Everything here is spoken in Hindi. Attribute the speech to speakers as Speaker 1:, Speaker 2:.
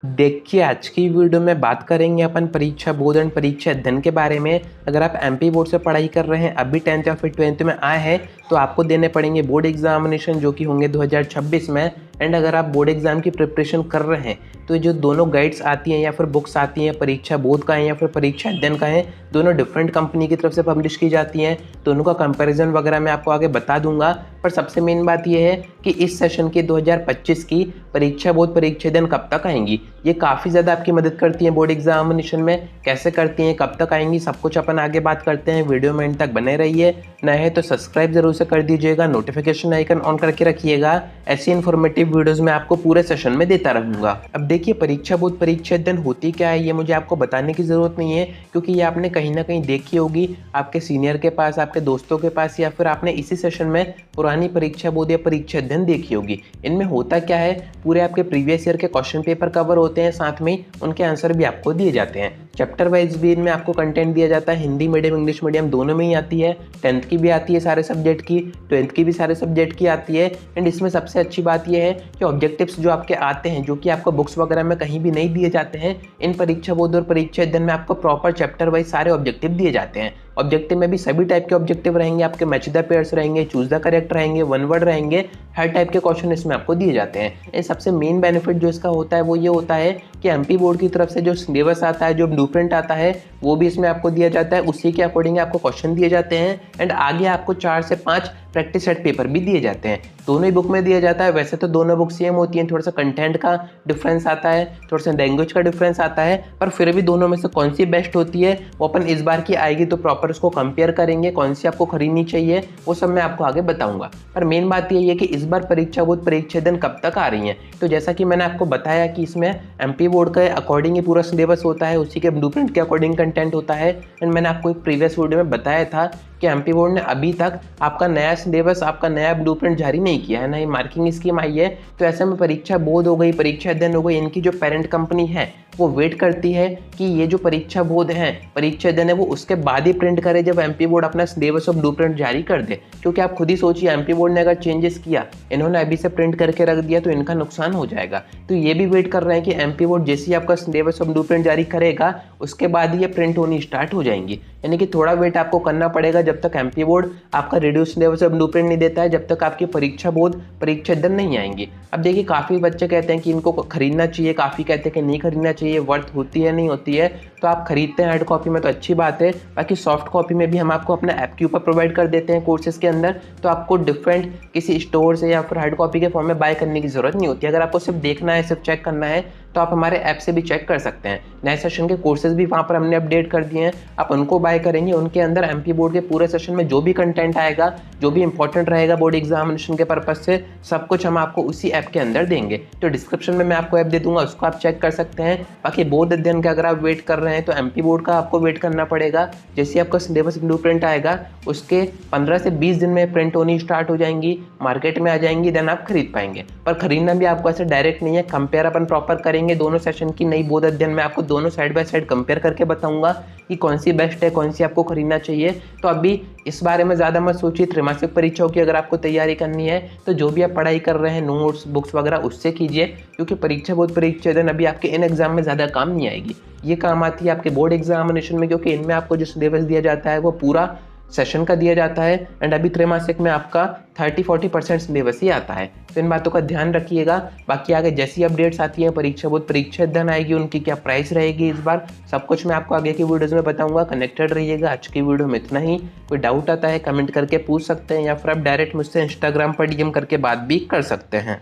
Speaker 1: देखिए, आज की वीडियो में बात करेंगे अपन परीक्षा बोर्ड एंड परीक्षा अध्ययन के बारे में। अगर आप एमपी बोर्ड से पढ़ाई कर रहे हैं, अभी 10th या फिर 12th में आए हैं, तो आपको देने पड़ेंगे बोर्ड एग्जामिनेशन जो कि होंगे 2026 में। एंड अगर आप बोर्ड एग्ज़ाम की प्रिपरेशन कर रहे हैं, तो जो दोनों गाइड्स आती हैं या फिर बुक्स आती हैं, परीक्षा बोर्ड का है या फिर परीक्षा अध्ययन का है, दोनों डिफरेंट कंपनी की तरफ से पब्लिश की जाती हैं। दोनों का कंपैरिजन वगैरह मैं आपको आगे बता दूंगा। पर सबसे मेन बात यह है कि इस सेशन की 2025 की परीक्षा बोर्ड परीक्षा अध्ययन कब तक आएंगी, ये काफ़ी ज़्यादा आपकी मदद करती है बोर्ड एग्जामिनेशन में। कैसे करती हैं, कब तक आएंगी, सब कुछ अपन आगे बात करते हैं। वीडियो में एंड तक बने रहिए। नए हैं तो सब्सक्राइब जरूर से कर दीजिएगा, नोटिफिकेशन आइकन ऑन करके रखिएगा। ऐसी इन्फॉर्मेटिव वीडियोस मैं आपको पूरे सेशन में देता रहूँगा। अब देखिए, परीक्षा बोर्ड परीक्षा अध्ययन होती क्या है, ये मुझे आपको बताने की ज़रूरत नहीं है, क्योंकि ये आपने कहीं ना कहीं देखी होगी आपके सीनियर के पास, आपके दोस्तों के पास, या फिर आपने इसी सेशन में पुरानी परीक्षा बोर्ड या परीक्षा अध्ययन देखी होगी। इनमें होता क्या है, पूरे आपके प्रीवियस ईयर के क्वेश्चन पेपर कवर होते हैं, साथ में उनके आंसर भी आपको दिए जाते हैं। चैप्टर वाइज भी इनमें आपको कंटेंट दिया जाता है। हिंदी मीडियम इंग्लिश मीडियम दोनों में ही आती है। 10th की भी आती है सारे सब्जेक्ट की, 12th की भी सारे सब्जेक्ट की आती है। एंड इसमें सबसे अच्छी बात यह है कि ऑब्जेक्टिव्स जो आपके आते हैं, जो कि आपको बुक्स वगैरह में कहीं भी नहीं दिए जाते हैं, इन परीक्षा बोर्ड और परीक्षा अध्ययन में आपको प्रॉपर चैप्टर वाइज सारे ऑब्जेक्टिव दिए जाते हैं। ऑब्जेक्टिव में भी सभी टाइप के ऑब्जेक्टिव रहेंगे, आपके मैच द पेयर्स रहेंगे, चूज द करेक्ट रहेंगे, वन वर्ड रहेंगे, हर टाइप के क्वेश्चन इसमें आपको दिए जाते हैं। ये सबसे मेन बेनिफिट जो इसका होता है वो ये होता है कि एमपी बोर्ड की तरफ से जो सिलेबस आता है, जो ब्लूप्रिंट आता है, वो भी इसमें आपको दिया जाता है। उसी के अकॉर्डिंग आपको क्वेश्चन दिए जाते हैं। एंड आगे आपको 4 से 5 प्रैक्टिस सेट पेपर भी दिए जाते हैं। दोनों ही बुक में दिया जाता है। वैसे तो दोनों बुक सेम होती हैं, थोड़ा सा कंटेंट का डिफरेंस आता है, थोड़ा सा लैंग्वेज का डिफरेंस आता है, पर फिर भी दोनों में से कौन सी बेस्ट होती है वो अपन इस बार की आएगी तो प्रॉपर उसको कंपेयर करेंगे, कौन सी आपको खरीदनी चाहिए वो सब मैं आपको आगे बताऊंगा। पर मेन बात यही है कि इस बार परीक्षा बोर्ड परीक्षा दिन कब तक आ रही है। तो जैसा कि मैंने आपको बताया कि इसमें एमपी बोर्ड के अकॉर्डिंग ही पूरा सिलेबस होता है, उसी के ब्लूप्रिंट के अकॉर्डिंग कंटेंट होता है। एंड मैंने आपको एक प्रीवियस वीडियो में बताया था कि एमपी बोर्ड ने अभी तक आपका नया सिलेबस, आपका नया ब्लूप्रिंट जारी नहीं किया है, ना ही मार्किंग स्कीम आई है। तो ऐसे में परीक्षा बोर्ड हो गई, परीक्षा अध्ययन हो गई, इनकी जो पेरेंट कंपनी है वो वेट करती है कि ये जो परीक्षा बोर्ड है, परीक्षा अध्ययन है, वो उसके बाद ही प्रिंट करे जब एमपी बोर्ड अपना सिलेबस और ब्लूप्रिंट जारी कर दे। क्योंकि आप खुद ही सोचिए, एमपी बोर्ड ने अगर चेंजेस किया, इन्होंने अभी से प्रिंट करके रख दिया, तो इनका नुकसान हो जाएगा। तो ये भी वेट कर रहे हैं कि एमपी बोर्ड जैसे ही आपका सिलेबस और ब्लूप्रिंट जारी करेगा, उसके बाद ही ये प्रिंट होनी स्टार्ट हो जाएंगी। यानी कि थोड़ा वेट आपको करना पड़ेगा जब तक एमपी बोर्ड आपका रिड्यूस सिलेबस और ब्लूप्रिंट नहीं देता है, जब तक आपकी परीक्षा बोर्ड परीक्षा अध्ययन नहीं आएंगी। अब देखिए, काफ़ी बच्चे कहते हैं कि इनको खरीदना चाहिए, काफ़ी कहते हैं कि नहीं खरीदना चाहिए, वर्थ होती है नहीं होती है। तो आप खरीदते हैं हार्ड कॉपी में तो अच्छी बात है, बाकी सॉफ्ट कॉपी में भी हम आपको अपना ऐप के ऊपर प्रोवाइड कर देते हैं कोर्सेज के अंदर। तो आपको डिफरेंट किसी स्टोर से या फिर हार्ड कॉपी के फॉर्म में बाय करने की जरूरत नहीं होती। अगर आपको सिर्फ देखना है, सिर्फ चेक करना है, तो आप हमारे ऐप से भी चेक कर सकते हैं। नए सेशन के कोर्सेज भी वहाँ पर हमने अपडेट कर दिए हैं, आप उनको बाय करेंगे। उनके अंदर एमपी बोर्ड के पूरे सेशन में जो भी कंटेंट आएगा, जो भी इंपॉर्टेंट रहेगा बोर्ड एग्जामिनेशन के पर्पज से, सब कुछ हम आपको उसी ऐप के अंदर देंगे। तो डिस्क्रिप्शन में मैं आपको ऐप दे दूंगा, उसको आप चेक कर सकते हैं। बाकी बोर्ड अध्ययन का अगर आप वेट कर रहे हैं, तो एमपी बोर्ड का आपको वेट करना पड़ेगा। जैसे आपका सिलेबस ब्लूप्रिंट आएगा, उसके 15 से 20 दिन में प्रिंट होनी स्टार्ट हो जाएंगी, मार्केट में आ जाएंगी, देन आप खरीद पाएंगे। पर खरीदना भी आपको ऐसे डायरेक्ट नहीं है, कंपेयर अपन प्रॉपर करेंगे दोनों सेशन की। नई बोर्ड अध्ययन में आपको दोनों साइड बाय साइड कंपेयर करके बताऊंगा कि कौन सी बेस्ट है, कौन सी आपको खरीदना चाहिए। तो अभी इस बारे में ज़्यादा मत सोचिए। त्रैमासिक परीक्षाओं की अगर आपको तैयारी करनी है, तो जो भी आप पढ़ाई कर रहे हैं, नोट्स बुक्स वगैरह, उससे कीजिए। क्योंकि परीक्षा बोर्ड परीक्षा अध्ययन अभी आपके इन एग्जाम में ज़्यादा काम नहीं आएगी, ये काम आती है आपके बोर्ड एग्जामिनेशन में, क्योंकि इनमें आपको जो सिलेबस दिया जाता है वो पूरा सेशन का दिया जाता है। एंड अभी त्रैमासिक में आपका 30-40% सिलेबस ही आता है। तो इन बातों का ध्यान रखिएगा। बाकी आगे जैसी अपडेट्स आती हैं, परीक्षा बोर्ड परीक्षा अध्ययन आएगी, उनकी क्या प्राइस रहेगी इस बार, सब कुछ मैं आपको आगे की वीडियोज़ में बताऊंगा। कनेक्टेड रहिएगा। आज की वीडियो में इतना ही। कोई डाउट आता है कमेंट करके पूछ सकते हैं, या फिर आप डायरेक्ट मुझसे इंस्टाग्राम पर डीएम करके बात भी कर सकते हैं।